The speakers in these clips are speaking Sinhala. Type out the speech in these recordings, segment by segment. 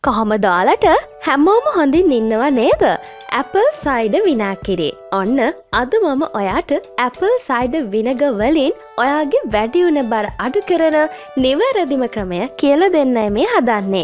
කොහමද ඔයාලට හැමෝම හොඳින් ඉන්නව නේද? ඇපල් සයිඩර් විනාකිරි. ඔන්න අද මම ඔයාට ඇපල් සයිඩර් විනෙගර් වලින් ඔයාගේ වැඩි වුණ බර අඩු කරන නිවැරදිම ක්‍රමය කියලා දෙන්නයි මේ හදන්නේ.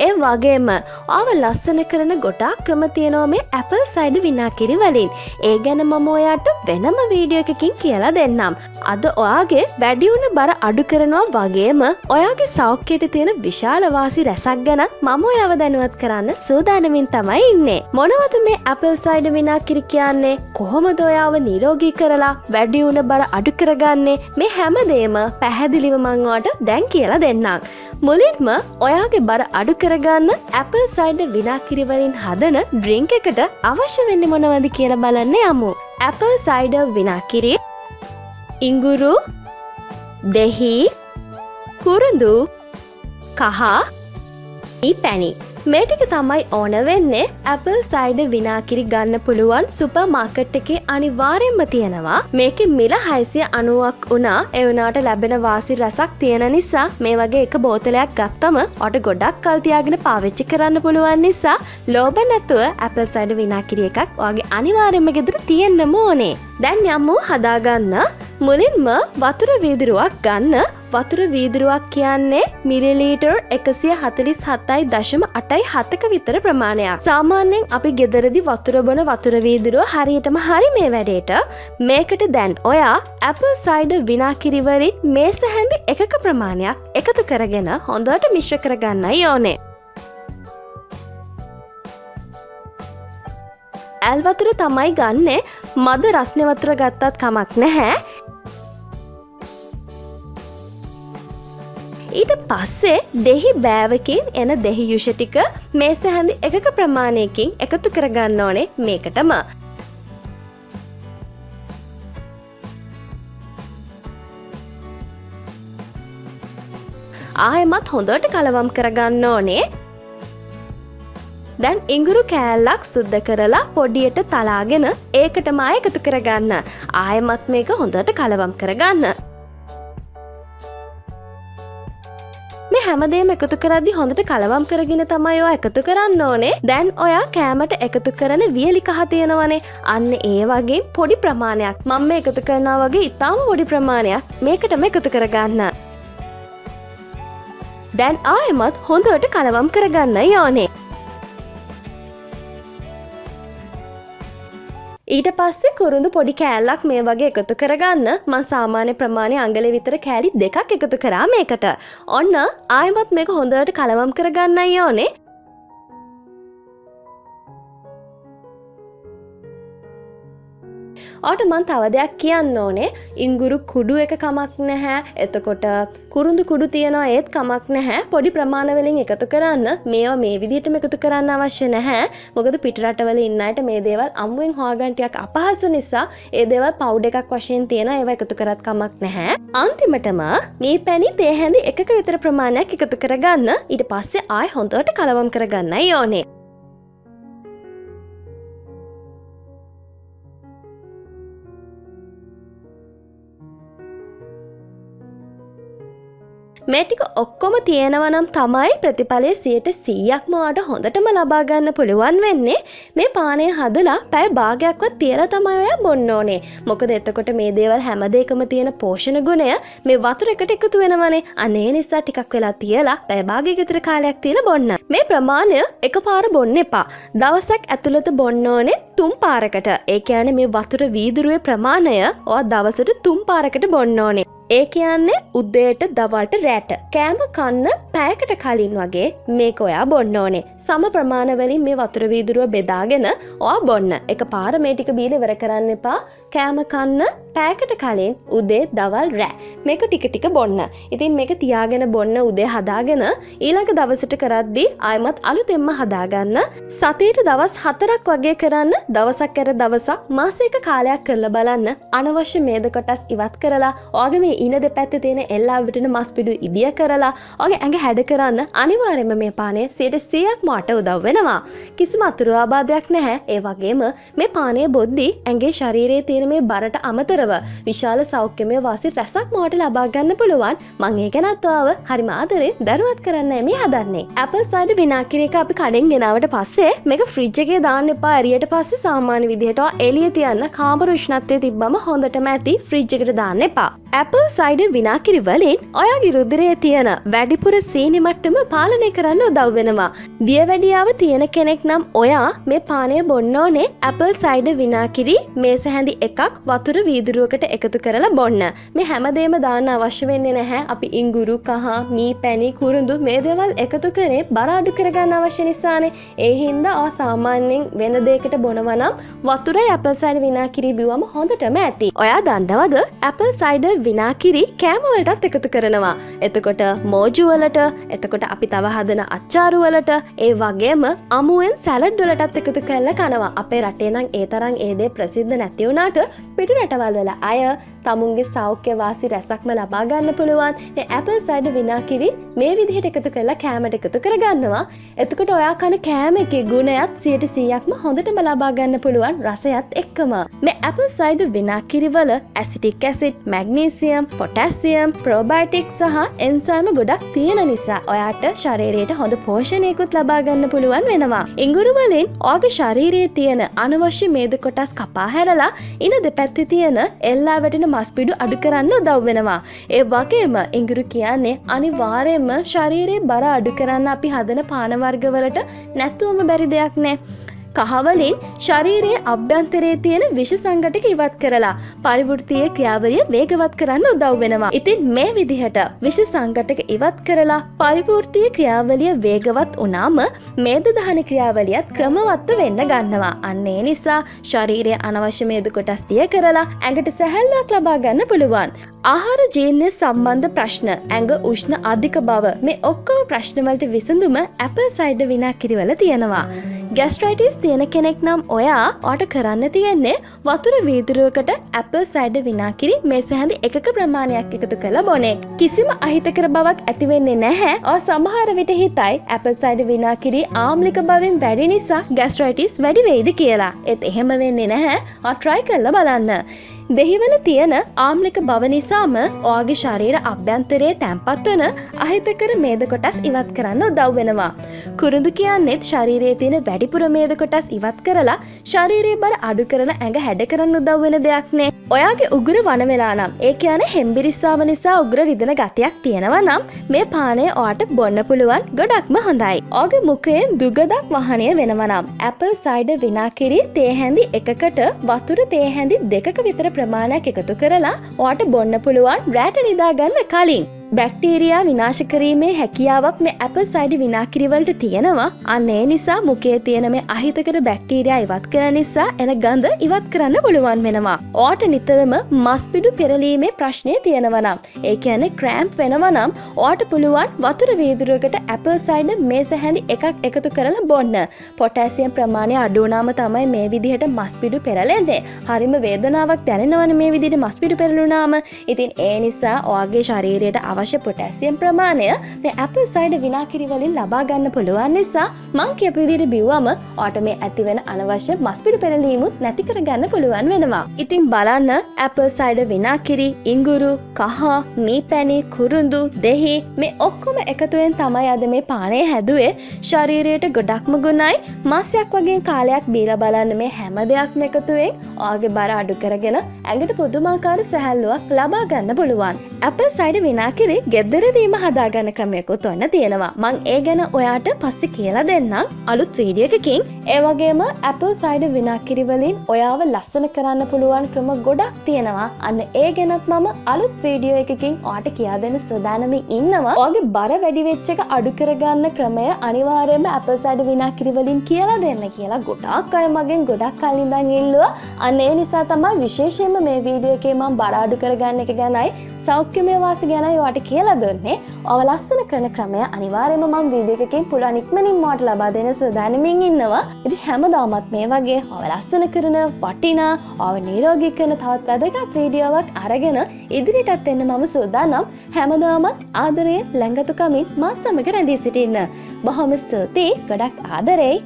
ඒ වගේම ඔයාව ලස්සන කරන ගොඩාක් ක්‍රම තියෙනවා මේ ඇපල් සයිඩර් විනාකිරි වලින්. ඒ ගැන මම ඔයාට වෙනම වීඩියෝ එකකින් කියලා දෙන්නම්. අද ඔයාගේ වැඩි වුණ බර අඩු කරනවා වගේම ඔයාගේ සෞඛ්‍යයට තියෙන විශාල වාසි රැසක් ගැන මම ඔයාව දැනුවත් කරන්න සූදානමින් තමයි ඉන්නේ. මොනවද මේ ඇපල් සයිඩර් විනාකිරි කියන්නේ? කොහොමද ඔයාව නිරෝගී කරලා වැඩි වුණ බර අඩු කරගන්නේ? මේ හැමදේම පැහැදිලිව මම ඔයාට දැන් කියලා දෙන්නම්. මුලින්ම ඔයාගේ බර අඩු කරගන්න ඇපල් සයිඩර් විනාකිරි වලින් හදන ඩ්‍රින්ක් එකට අවශ්‍ය වෙන්නේ මොනවද කියලා බලන්න යමු. ඇපල් සයිඩර් විනාකිරි, ඉඟුරු, දෙහි, කුරුඳු, කහ, පැණි. මේ ටික තමයි ඕන වෙන්නේ. ඇපල් සයිඩර් විනාකිරි ගන්න පුළුවන් සුපර් මාකට් එකේ අනිවාර්යෙන්ම තියෙනවා. මේකේ මිල 690ක් වුණා. ඒ වුණාට ලැබෙන වාසි රසක් තියෙන නිසා මේ වගේ එක බෝතලයක් ගත්තම ඔට ගොඩක් කල් තියාගෙන පාවිච්චි කරන්න පුළුවන් නිසා ලෝභ නැතුව ඇපල් සයිඩර් විනාකිරි එකක් ඔයාගේ අනිවාර්යෙන්ම ගෙදර තියෙන්නම ඕනේ. දැන් යමු හදාගන්න. මුලින්ම වතුර වීදුරුවක් ගන්න. වතුර වීදුරුවක් කියන්නේ මිලිලීටර් 147.87ක විතර ප්‍රමාණයක්. සාමාන්‍යයෙන් අපි ගෙදරදී වතුර බොන වතුර වීදුරුව හරියටම හරි මේ වැඩේට. මේකට දැන් ඔයා ඇපල් සයිඩර් විනාකිරි වලින් මේස හැඳි එකක ප්‍රමාණයක් එකතු කරගෙන හොඳට මිශ්‍ර කරගන්නයි ඕනේ. ඇල් වතුර තමයි ගන්නෙ. මද රස්නේ වතුර ගත්තත් කමක් නැහැ. ඊට පස්සේ දෙහි බෑවකින් එන දෙහි යුෂ ටික මේස හැඳි එකක ප්‍රමාණයකින් එකතු කරගන්න ඕනේ මේකටම. ආයෙමත් හොඳට කලවම් කරගන්න ඕනේ. දැන් ඉඟුරු කෑල්ලක් සුද්ධ කරලා පොඩියට තලාගෙන ඒකටම එකතු කරගන්න. ආයෙමත් මේක හොඳට කලවම් කරගන්න. මේ හැමදේම එකතු කරද්දි හොඳට කලවම් කරගෙන තමයි ඔයා එකතු කරන්න ඕනේ. දැන් ඔයා කෑමට එකතු කරන වියලි කහ තියෙනවනේ. අන්න ඒ වගේ පොඩි ප්‍රමාණයක් මම මේ එකතු කරනවා වගේ ඉතාම පොඩි ප්‍රමාණයක් මේකටම එකතු කරගන්න. දැන් ආයෙමත් හොඳට කලවම් කරගන්න ඕනේ. ඊට පස්සේ කුරුඳු පොඩි කෑල්ලක් මේ වගේ එකතු කරගන්න. මම සාමාන්‍ය ප්‍රමාණය අඟලේ විතර කෑලි 2ක් එකතු කරා මේකට. ඔන්න ආයෙමත් මේක හොඳට කලවම් කරගන්නයි ඕනේ. ඔට මං තව දෙයක් කියන්න ඕනේ. ඉඟුරු කුඩු එක කමක් නැහැ. එතකොට කුරුඳු කුඩු තියනවා ඒත් කමක් නැහැ. පොඩි ප්‍රමාණ වලින් එකතු කරන්න. මේවා මේ විදිහටම එකතු කරන්න අවශ්‍ය නැහැ. මොකද පිට රටවල ඉන්න අයට මේ දේවල් අමුවෙන් හොයාගන්න ටිකක් අපහසු නිසා ඒ දේවල් පවුඩර් එකක් වශයෙන් තියෙන ඒවා එකතු කරත් කමක් නැහැ. අන්තිමටම මේ පැණි තේ හැඳි එකක විතර ප්‍රමාණයක් එකතු කරගන්න. ඊට පස්සේ ආයෙ හොඳට කලවම් කරගන්නයි ඕනේ. මේ ටික ඔක්කොම තියෙනවා නම් තමයි ප්‍රතිඵලය 100%ක්ම ඔයාට හොඳටම ලබා ගන්න පුළුවන් වෙන්නේ. මේ පානය හදලා පැය භාගයක්වත් තියලා තමයි ඔයා බොන්න ඕනේ. මොකද එතකොට මේ දේවල් හැම දෙයකම තියෙන පෝෂණ ගුණය මේ වතුර එකට එකතු වෙනවනේ. අනේ නිසා ටිකක් වෙලා තියලා පැය භාගයක විතර කාලයක් තියලා බොන්න. මේ ප්‍රමාණය එකපාර බොන්න එපා. දවසක් ඇතුළත බොන්න ඕනේ 3 පාරකට. ඒ කියන්නේ මේ වතුර වීදුරුවේ ප්‍රමාණය ඔයා දවසට 3 පාරකට බොන්න ඕනේ. ඒ කියන්නේ උදේට දවල්ට රැට කෑම කන්න පැයකට කලින් වගේ මේක ඔයා බොන්න ඕනේ. සම ප්‍රමාණ වලින් මේ වතුර වීදුරුව බෙදාගෙන ඔයා බොන්න. එකපාර මේ ටික බීලා ඉවර කරන්න එපා. කෑම කන්න පැයකට කලින් උදේ දවල් රෑ මේක ටික ටික බොන්න. ඉතින් මේක තියාගෙන බොන්න උදේ හදාගෙන ඊළඟ දවසට කරද්දී ආයමත් අලුතෙන්ම හදාගන්න. සතියට දවස් 4ක් වගේ කරන්න. දවසක් කර දවසක් මාසයක කාලයක් කරලා බලන්න. අනවශ්‍ය මේද කොටස් ඉවත් කරලා ඔයාගේ මේ ඔයාගේ ඉන දෙපැත්තේ තියෙන එල්ලා විටින මස් පිඩු ඉදිය කරලා ඔයාගේ ඇඟ හැඩ කරන්න අනිවාර්යයෙන්ම මේ පානය 100%ක්ම අට උදව් වෙනවා. කිසිම අතුරු ආබාධයක් නැහැ. ඒ වගේම මේ පානය බොද්දී ඇඟේ ශරීරයේ තියෙන මේ බරට අමතරව විශාල සෞඛ්‍යමය වාසි රැසක් මොකට ලබා ගන්න පුළුවන්. මම ඒ ගැනත් ඔයාව හරිම ආදරෙන් දරුවත් කරන්න මේ හදන්නේ. ඇපල් සයිඩර් විනාකිරි එක අපි කඩෙන් ගෙනාවට පස්සේ මේක ෆ්‍රිජ් එකේ දාන්න එපා. එළියට පස්සේ සාමාන්‍ය විදිහට එළිය තියන්න කාමර උෂ්ණත්වයේ තිබ්බම හොඳටම ඇති ෆ්‍රිජ් එකට දාන්න එපා. ඇපල් සයිඩර් විනාකිරි වලින් ඔයාගේ රුධිරයේ තියෙන වැඩිපුර සීනි මට්ටම පාලනය කරන්න උදව් වෙනවා. දියවැඩියාව තියෙන කෙනෙක් නම් ඔයා මේ පානය බොන්න ඕනේ ඇපල් සයිඩර් විනාකිරි මේස හැඳි එකක් වතුර වීදුරුවකට එකතු කරලා බොන්න. මේ හැමදේම දාන්න අවශ්‍ය වෙන්නේ නැහැ. අපි ඉඟුරු, කහ, මී පැණි, කුරුඳු මේ දේවල් එකතු කරේ බර අඩු කරගන්න අවශ්‍ය නිසානේ. ඒ හින්දා ඔයා සාමාන්‍යයෙන් වෙන දෙයකට බොනවා නම් වතුරයි ඇපල් සයිඩර් විනාකිරි බිව්වම හොඳටම ඇති. ඔයා දන්නවද ඇපල් සයිඩර් විනාකිරි කෑම වලටත් එකතු කරනවා. එතකොට මෝජු වලට, එතකොට අපි තව හදන අච්චාරු වලට, ඒ වගේම අමුවෙන් සැලඩ් වලටත් එකතු කරලා කනවා. අපේ රටේ නම් ඒ තරම් ඒ දේ ප්‍රසිද්ධ නැති වුණාට පිටු රටවල් වල අය තමුන්ගේ සෞඛ්‍ය වාසි රැසක්ම ලබා ගන්න පුළුවන් මේ ඇපල් සයිඩර් විනාකිරි මේ විදිහට එකතු කරලා කෑමට එකතු කරගන්නවා. එතකොට ඔයා කන කෑම එකේ ගුණයත් 100%ක්ම හොඳටම ලබා ගන්න පුළුවන් රසයත් එක්කම. මේ ඇපල් සයිඩර් විනාකිරි වල ඇසිටික් ඇසිඩ්, මැග්නීසියම්, පොටෑසියම්, ප්‍රෝබයොටික් සහ එන්සයිම් ගොඩක් තියෙන නිසා ඔයාට ශරීරයට හොඳ පෝෂණයකුත් ලබා ගන්න පුළුවන් වෙනවා. ඉඟුරු වලින් ඔයාගේ ශරීරයේ තියෙන අනවශ්‍ය මේද කොටස් කපා හැරලා ඉන දෙපැත්තේ තියෙන එල්ලා වැටෙන මස් පිඩු අඩු කරන්න උදව් වෙනවා. ඒ වගේම ඉඟුරු කියන්නේ අනිවාර්යයෙන්ම ශරීරයේ බර අඩු කරන්න අපි හදන පාන වර්ග වලට නැතුවම බැරි දෙයක් නෑ. කහවලින් ශරීරයේ අභ්‍යන්තරයේ තියෙන විෂ සංඝටක ඉවත් කරලා පරිවෘත්තීය ක්‍රියාවලිය වේගවත් කරන්න උදව් වෙනවා. ඉතින් මේ විදිහට විෂ සංඝටක ඉවත් කරලා පරිවෘත්තීය ක්‍රියාවලිය වේගවත් වුණාම මේද දහන ක්‍රියාවලියත් ක්‍රමවත්ව වෙන්න ගන්නවා. අන්න ඒ නිසා ශරීරයේ අනවශ්‍ය මේද කොටස් දිය කරලා ඇඟට සැහැල්ලුවක් ලබා ගන්න පුළුවන්. ආහාර ජීර්ණය සම්බන්ධ ප්‍රශ්න, ඇඟ උෂ්ණ අධික බව මේ ඔක්කොම ප්‍රශ්න වලට විසඳුම ඇපල් සයිඩර් විනාකිරි වල තියෙනවා. ગેස්ට්‍රයිටිස් තියෙන කෙනෙක් නම් ඔයාට කරන්න තියෙන්නේ වතුර වීදුරුවකට ඇපල් සයිඩර් විනාකිරි මේස හැඳි එකක ප්‍රමාණයක් එකතු කරලා බොන එක. කිසිම අහිතකර බවක් ඇති වෙන්නේ නැහැ. සමහර විට හිතයි ඇපල් සයිඩර් විනාකිරි ආම්ලික බවෙන් වැඩි නිසා ගෑස්ට්‍රයිටිස් වැඩි වෙයිද කියලා. ඒත් එහෙම වෙන්නේ නැහැ. try කරලා බලන්න. දෙහිවල තියෙන ආම්ලික බව නිසාම ඔයාගේ ශරීර අභ්‍යන්තරයේ තැන්පත් වන අහිතකර මේද කොටස් ඉවත් කරන්න උදව් වෙනවා. කුරුඳු කියන්නේත් ශරීරයේ තියෙන වැඩිපුර මේද කොටස් ඉවත් කරලා ශරීරයේ බර අඩු කරලා ඇඟ හැඩ කරන්න උදව් වෙන දෙයක් නේ. ඔයාගේ උගුර වන වෙලා නම්, ඒ කියන්නේ හෙම්බිරිස්සාව නිසා උගුර රිදෙන ගතියක් තියෙනවා නම් මේ පානය ඔයාට බොන්න පුළුවන් ගොඩක්ම හොඳයි. ඔයාගේ මුඛයෙන් දුගදක් වහනය වෙනවා නම් ඇපල් සයිඩර් විනාකිරි තේ හැඳි එකකට වතුර තේ හැඳි දෙකක විතර ප්‍රමාණයක් එකතු කරලා ඔයාට බොන්න පුළුවන් රැට නිදා ගන්න කලින්. බැක්ටීරියා විනාශ කිරීමේ හැකියාවක් මේ ඇපල් සයිඩර් විනාකිරි වලට තියෙනවා. අන්න ඒ නිසා මුඛයේ තියෙන මේ අහිතකර බැක්ටීරියා ඉවත් කරන නිසා එන ගඳ ඉවත් කරන්න පුළුවන් වෙනවා. ඔයාට නිතරම මස් පිඩු පෙරලීමේ ප්‍රශ්නේ තියෙනවා නම්, ඒ කියන්නේ ක්‍රෑම්ප් වෙනවා නම් ඔයාට පුළුවන් වතුර වීදුරුවකට ඇපල් සයිඩර් මේස හැඳි එකක් එකතු කරලා බොන්න. පොටෑසියම් ප්‍රමාණය අඩු වුණාම තමයි මේ විදිහට මස් පිඩු පෙරලෙන්නේ. හරිම වේදනාවක් දැනෙනවනේ මේ විදිහට මස් පිඩු පෙරළුණාම. ඉතින් ඒ නිසා ඔයාගේ ශරීරයට අවශ්‍ය පොටෑසියම් ප්‍රමාණය මේ ඇපල් සයිඩර් විනාකිරි වලින් ලබා ගන්න පුළුවන් නිසා මං කියපු විදිහට බිව්වම ඔයාට මේ ඇතිවෙන අනවශ්‍ය මස් පිඩු පෙරලීමුත් නැති කරගන්න පුළුවන් වෙනවා. ඉතින් බලන්න ඇපල් සයිඩර් විනාකිරි, ඉඟුරු, කහ, මී පැණි, කුරුඳු, දෙහි මේ ඔක්කොම එකතුවෙන් තමයි අද මේ පානය හැදුවේ. ශරීරයට ගොඩක්ම ගුණයි. මාසයක් වගේ කාලයක් බීලා බලන්න මේ හැම දෙයක්ම එකතුවෙන් ඔයාගේ බර අඩු කරගෙන ඇඟට පුදුමාකාර සැහැල්ලුවක් ලබා ගන්න පුළුවන්. ඇපල් සයිඩර් විනාකිරි ගෙදරදීම හදාගන්න ක්‍රමයකුත් ඔන්න තියෙනවා. මං ඒ ගැන ඔයාට පස්සේ කියලා දෙන්නම් අලුත් වීඩියෝ එකකින්. ඒ වගේම ඇපල් සයිඩර් විනාකිරි වලින් ඔයාව ලස්සන කරන්න පුළුවන් ක්‍රම ගොඩක් තියෙනවා. අන්න ඒ ගැනත් මම අලුත් වීඩියෝ එකකින් ඔයාට කියා දෙන්න සූදානම්ින් ඉන්නවා. ඔයාගේ බර වැඩි වෙච්ච එක අඩු කරගන්න ක්‍රමය අනිවාර්යයෙන්ම ඇපල් සයිඩර් විනාකිරි වලින් කියලා දෙන්න කියලා ගොඩක් අය මගෙන් ගොඩක් කල් ඉඳන් ඉල්ලුවා. අන්න ඒ නිසා තමයි විශේෂයෙන්ම මේ වීඩියෝ එකේ මම බර අඩු කරගන්න එක ගැනයි සෞඛ්‍යමය වාසි ගැනයි ඔයාට මට කියලා දුන්නේ. ඔව ලස්සන කරන ක්‍රමය අනිවාර්යයෙන්ම මම වීඩියෝ එකකින් පුළුවන් ඉක්මනින් මට ලබා දෙන සූදානමින් ඉන්නවා. ඉතින් හැමදාමත් මේ වගේ ඔව ලස්සන කරන වටිනා ඔව නිරෝගී කරන තවත් වැදගත් වීඩියෝවක් අරගෙන ඉදිරියටත් එන්න මම සූදානම්. හැමදාමත් ආදරයෙන් ළඟතුකමින් මාත් සමග රැඳී සිටින්න. බොහොම ස්තුතියි. ගොඩක් ආදරෙයි.